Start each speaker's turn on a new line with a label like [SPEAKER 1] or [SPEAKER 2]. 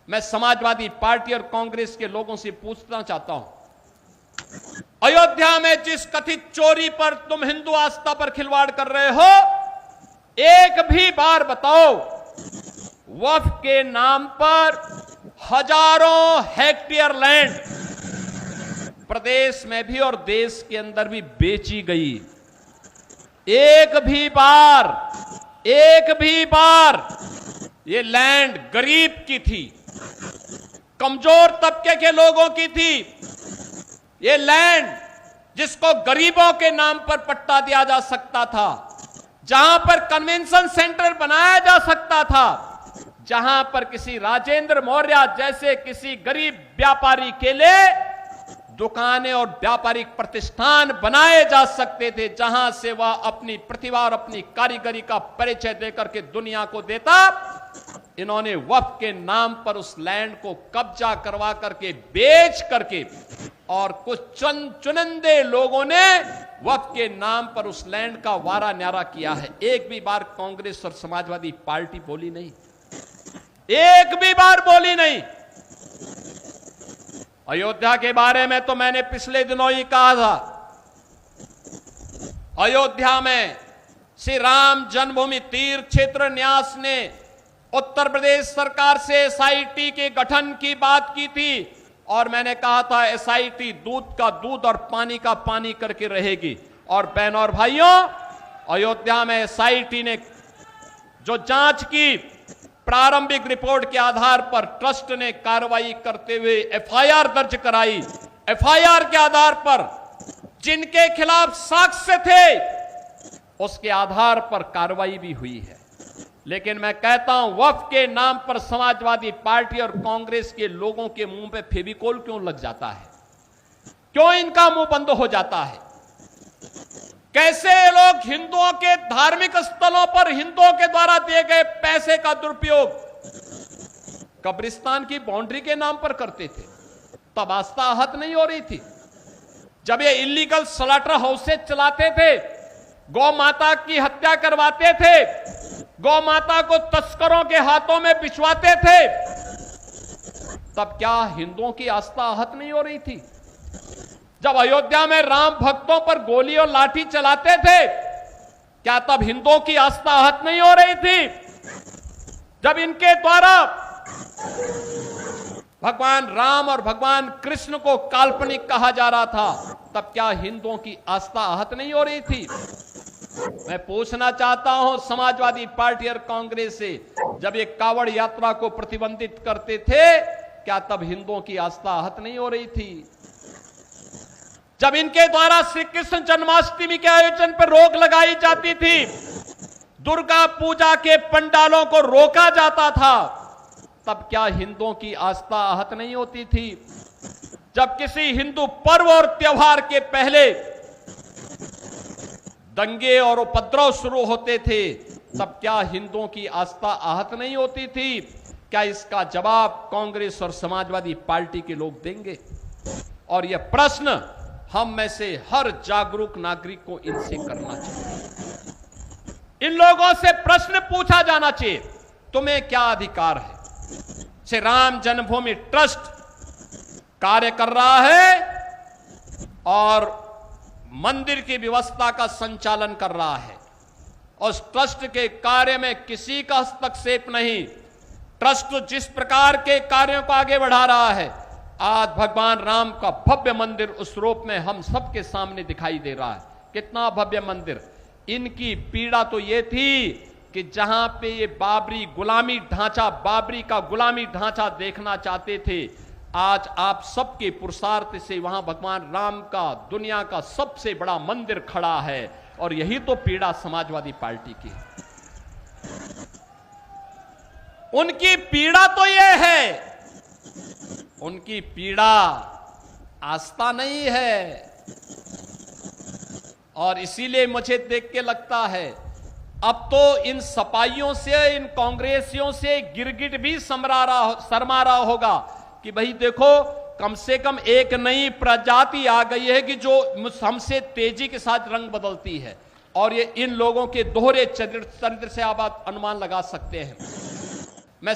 [SPEAKER 1] मैं समाजवादी पार्टी और कांग्रेस के लोगों से पूछना चाहता हूं, अयोध्या में जिस कथित चोरी पर तुम हिंदू आस्था पर खिलवाड़ कर रहे हो, एक भी बार बताओ वक्फ के नाम पर हजारों हेक्टेयर लैंड प्रदेश में भी और देश के अंदर भी बेची गई। एक भी बार ये लैंड गरीब की थी, कमजोर तबके के लोगों की थी। ये लैंड जिसको गरीबों के नाम पर पट्टा दिया जा सकता था, जहां पर कन्वेंशन सेंटर बनाया जा सकता था, जहां पर किसी राजेंद्र मौर्य जैसे किसी गरीब व्यापारी के लिए दुकानें और व्यापारिक प्रतिष्ठान बनाए जा सकते थे, जहां से वह अपनी प्रतिभा और अपनी कारीगरी का परिचय देकर के दुनिया को देता। इन्होंने वक्फ के नाम पर उस लैंड को कब्जा करवा करके बेच करके, और कुछ चंद चुनिंदे लोगों ने वक्फ के नाम पर उस लैंड का वारा न्यारा किया है। एक भी बार कांग्रेस और समाजवादी पार्टी बोली नहीं, एक भी बार बोली नहीं। अयोध्या के बारे में तो मैंने पिछले दिनों ही कहा था, अयोध्या में श्री राम जन्मभूमि तीर्थ क्षेत्र न्यास ने उत्तर प्रदेश सरकार से एसआईटी के गठन की बात की थी, और मैंने कहा था एसआईटी दूध का दूध और पानी का पानी करके रहेगी। और बहनों और भाइयों, अयोध्या में एसआईटी ने जो जांच की, प्रारंभिक रिपोर्ट के आधार पर ट्रस्ट ने कार्रवाई करते हुए एफआईआर दर्ज कराई। एफआईआर के आधार पर जिनके खिलाफ साक्ष्य थे, उसके आधार पर कार्रवाई भी हुई है। लेकिन मैं कहता हूं, वक्फ के नाम पर समाजवादी पार्टी और कांग्रेस के लोगों के मुंह पे फेविकोल क्यों लग जाता है? क्यों इनका मुंह बंद हो जाता है? कैसे लोग हिंदुओं के धार्मिक स्थलों पर हिंदुओं के द्वारा दिए गए पैसे का दुरुपयोग कब्रिस्तान की बाउंड्री के नाम पर करते थे? तब आस्था आहत नहीं हो रही थी। जब ये इलीगल स्लॉटर हाउसेस चलाते थे, गौ माता की हत्या करवाते थे, गौ माता को तस्करों के हाथों में बिछवाते थे, तब क्या हिंदुओं की आस्था आहत नहीं हो रही थी? जब अयोध्या में राम भक्तों पर गोली और लाठी चलाते थे, क्या तब हिंदुओं की आस्था आहत नहीं हो रही थी? जब इनके द्वारा भगवान राम और भगवान कृष्ण को काल्पनिक कहा जा रहा था, तब क्या हिंदुओं की आस्था आहत नहीं हो रही थी? मैं पूछना चाहता हूं समाजवादी पार्टी और कांग्रेस से, जब ये कावड़ यात्रा को प्रतिबंधित करते थे, क्या तब हिंदुओं की आस्था आहत नहीं हो रही थी? जब इनके द्वारा श्री कृष्ण जन्माष्टमी के आयोजन पर रोक लगाई जाती थी, दुर्गा पूजा के पंडालों को रोका जाता था, तब क्या हिंदुओं की आस्था आहत नहीं होती थी? जब किसी हिंदू पर्व और त्योहार के पहले दंगे और उपद्रव शुरू होते थे, तब क्या हिंदुओं की आस्था आहत नहीं होती थी? क्या इसका जवाब कांग्रेस और समाजवादी पार्टी के लोग देंगे? और यह प्रश्न हम में से हर जागरूक नागरिक को इनसे करना चाहिए। इन लोगों से प्रश्न पूछा जाना चाहिए, तुम्हें क्या अधिकार है? श्री राम जन्मभूमि ट्रस्ट कार्य कर रहा है और मंदिर की व्यवस्था का संचालन कर रहा है। उस ट्रस्ट के कार्य में किसी का हस्तक्षेप नहीं। ट्रस्ट जिस प्रकार के कार्यों को आगे बढ़ा रहा है, आज भगवान राम का भव्य मंदिर उस रूप में हम सबके सामने दिखाई दे रहा है। कितना भव्य मंदिर! इनकी पीड़ा तो ये थी कि जहां पे ये बाबरी का गुलामी ढांचा देखना चाहते थे, आज आप सबके पुरुषार्थ से वहां भगवान राम का दुनिया का सबसे बड़ा मंदिर खड़ा है। और यही तो पीड़ा समाजवादी पार्टी की है। उनकी पीड़ा तो यह है, उनकी पीड़ा आस्था नहीं है। और इसीलिए मुझे देख के लगता है, अब तो इन सपाइयों से, इन कांग्रेसियों से गिरगिट भी शर्मा रहा होगा कि भाई देखो, कम से कम एक नई प्रजाति आ गई है कि जो हमसे तेजी के साथ रंग बदलती है। और ये इन लोगों के दोहरे चरित्र से आप अनुमान लगा सकते हैं। मैं